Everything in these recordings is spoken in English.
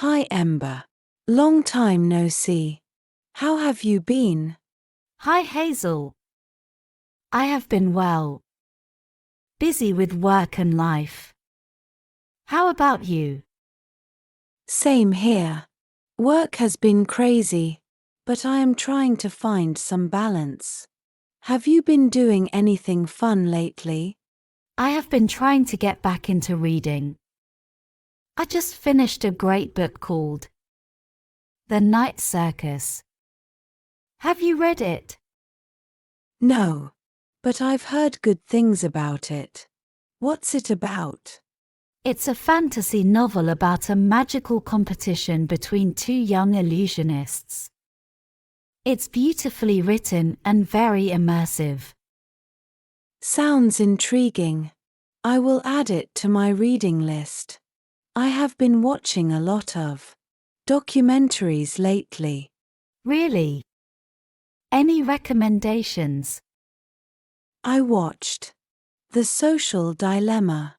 Hi Ember. Long time no see. How have you been? Hi Hazel. I have been well. Busy with work and life. How about you? Same here. Work has been crazy, but I am trying to find some balance. Have you been doing anything fun lately? I have been trying to get back into reading. I just finished a great book called The Night Circus. Have you read it? No, but I've heard good things about it. What's it about? It's a fantasy novel about a magical competition between two young illusionists. It's beautifully written and very immersive. Sounds intriguing. I will add it to my reading list. I have been watching a lot of documentaries lately. Really? Any recommendations? I watched The Social Dilemma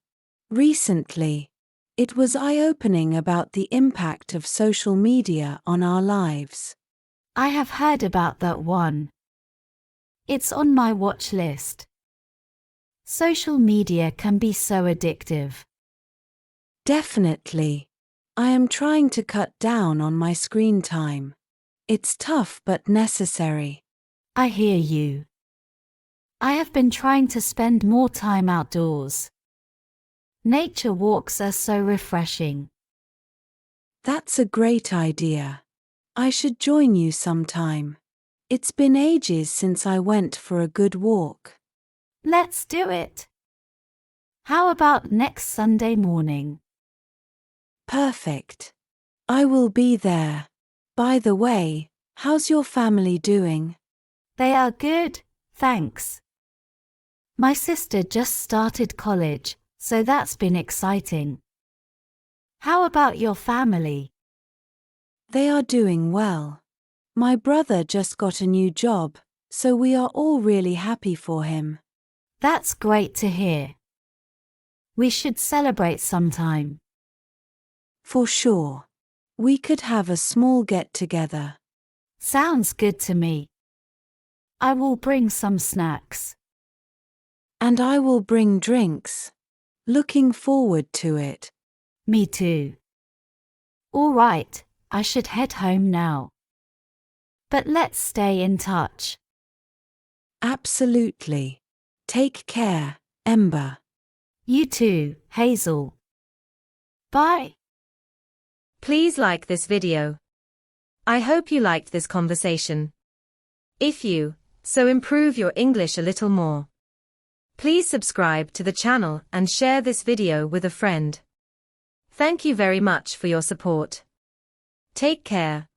recently. It was eye-opening about the impact of social media on our lives. I have heard about that one. It's on my watch list. Social media can be so addictive. Definitely. I am trying to cut down on my screen time. It's tough but necessary. I hear you. I have been trying to spend more time outdoors. Nature walks are so refreshing. That's a great idea. I should join you sometime. It's been ages since I went for a good walk. Let's do it. How about next Sunday morning? Perfect. I will be there. By the way, how's your family doing? They are good, thanks. My sister just started college, so that's been exciting. How about your family? They are doing well. My brother just got a new job, so we are all really happy for him. That's great to hear. We should celebrate sometime. For sure. We could have a small get-together. Sounds good to me. I will bring some snacks. And I will bring drinks. Looking forward to it. Me too. All right, I should head home now. But let's stay in touch. Absolutely. Take care, Ember. You too, Hazel. Bye. Please like this video. I hope you liked this conversation. If you so improve your English a little more, please subscribe to the channel and share this video with a friend. Thank you very much for your support. Take care.